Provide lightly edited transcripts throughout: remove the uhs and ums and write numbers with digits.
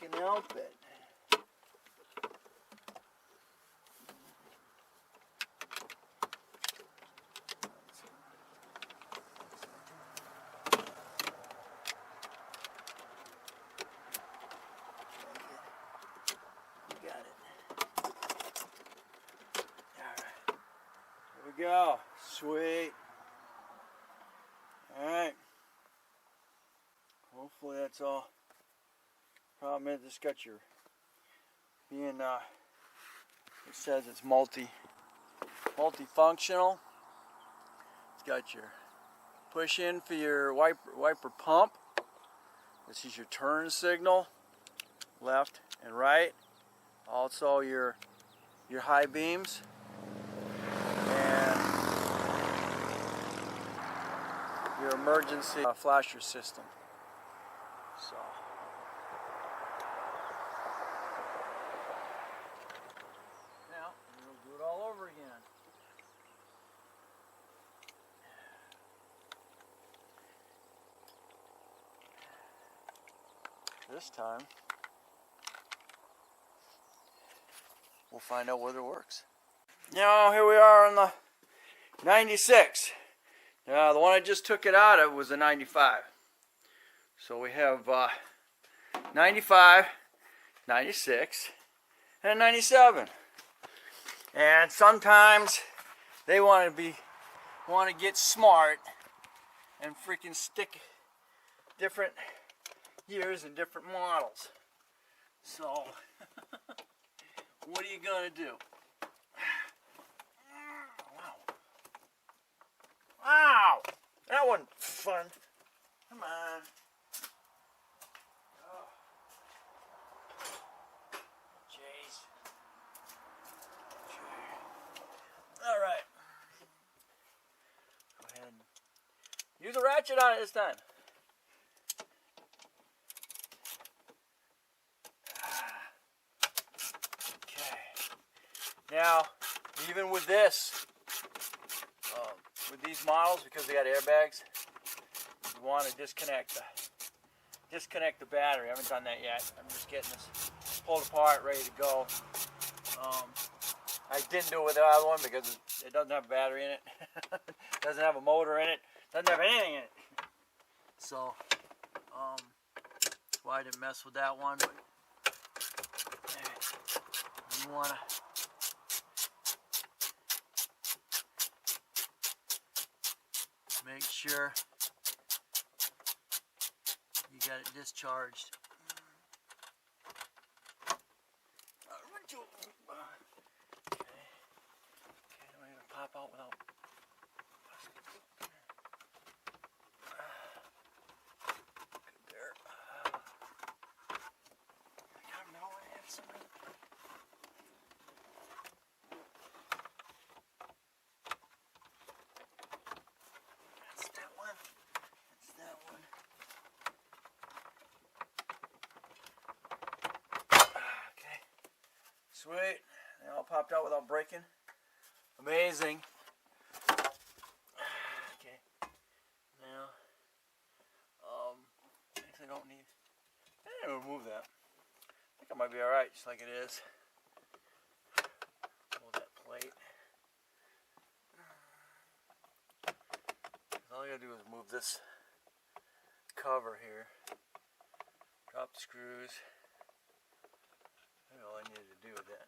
can help it. You got it. All right. Here we go. Sweet. All right. Hopefully that's all. Problem is, it's got your being. It says it's multifunctional. It's got your push in for your wiper pump. This is your turn signal, left and right. Also your high beams and your emergency flasher system. So now we'll do it all over again. This time we'll find out whether it works. Now here we are on the 96. The one I just took it out of was a 95. So we have 95, 96, and 97. And sometimes they want to get smart and freaking stick different years and different models. So what are you gonna do? Wow. Wow! That wasn't fun. Come on. Oh. Jeez. All right. Go ahead and use a ratchet on it this time. Now, even with this, with these models, because they got airbags, you want to disconnect the battery. I haven't done that yet. I'm just getting this pulled apart, ready to go. I didn't do it with the other one because it doesn't have a battery in it. It doesn't have a motor in it. Doesn't have anything in it. So, that's why I didn't mess with that one. But you want to make sure you got it discharged. Okay, I'm going to pop out without. Good there. I got them now. I have some. Sweet, they all popped out without breaking. Amazing. Okay, now, actually don't need, I'll remove that. I think I might be alright, just like it is. Hold that plate. All I gotta do is move this cover here. Drop the screws. That's all I needed to do with that.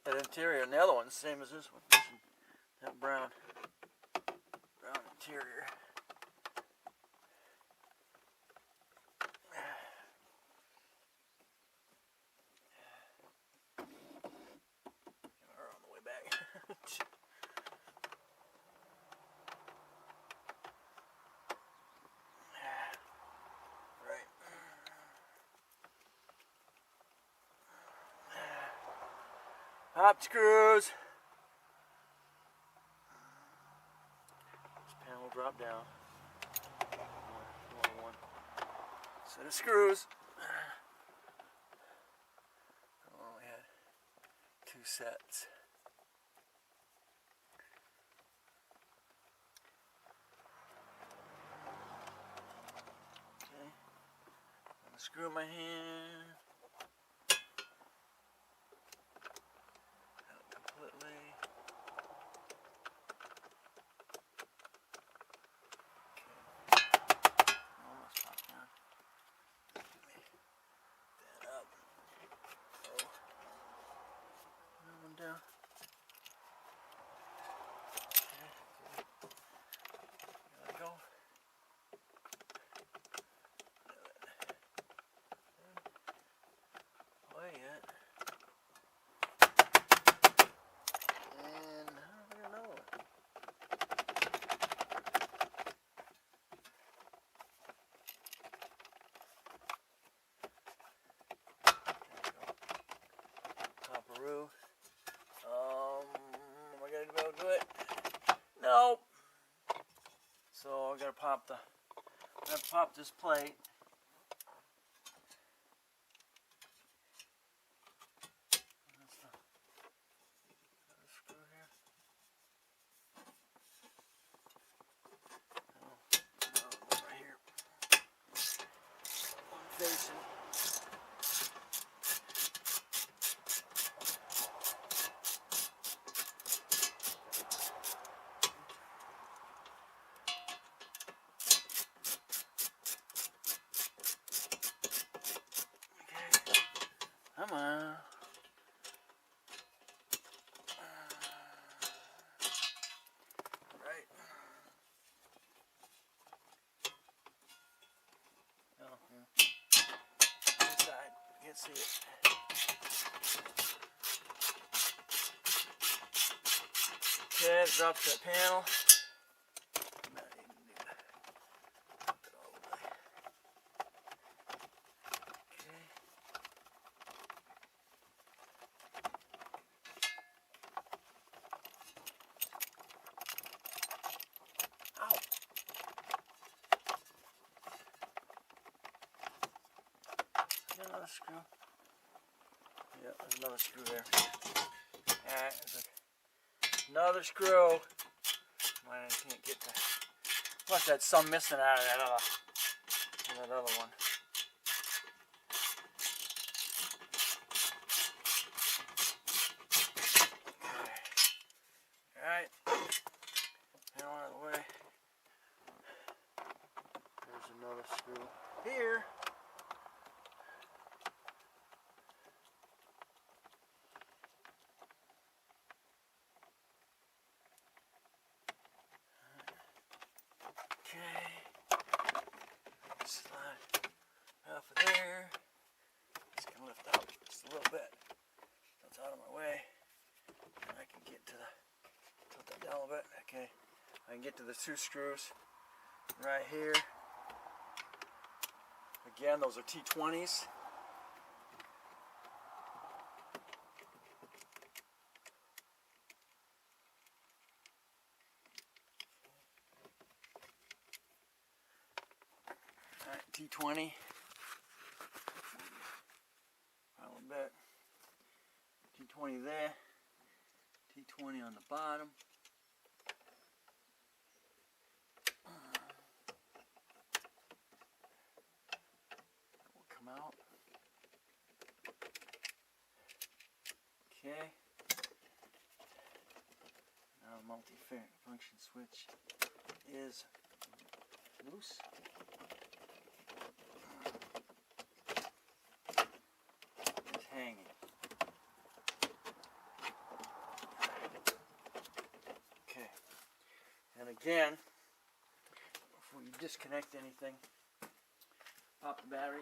That interior and the other one's the same as this one. That brown interior. On the way back. Right. Hop screws. This panel will drop down. One set of screws. I only had 2 sets. Okay. Unscrew my hand. Not completely. Okay. Almost popped down. Let me that up. Oh. Another one down. There we go. Play it. And I don't know. Pop-a-roo. Am I gonna be able to do it? No. So I gotta pop this plate. That's the screw here. No, right here. Facing. Come on. Right. Oh, yeah. Inside. Can't see it. Okay, drop that panel. Another screw. Yeah, there's another screw there. Alright, another screw. I can't get that. Must have some missing out of that other one. Alright. Now out of the way. There's another screw here. Okay, slide off of there. Just gonna lift up just a little bit. That's out of my way. And I can get to tilt that down a little bit. Okay, I can get to the two screws right here. Again, those are T20s. T20, a little bit, T20 there, T20 on the bottom, that will come out, okay, now the multi-function switch is loose. Hanging. Okay, and again, before you disconnect anything, pop the battery.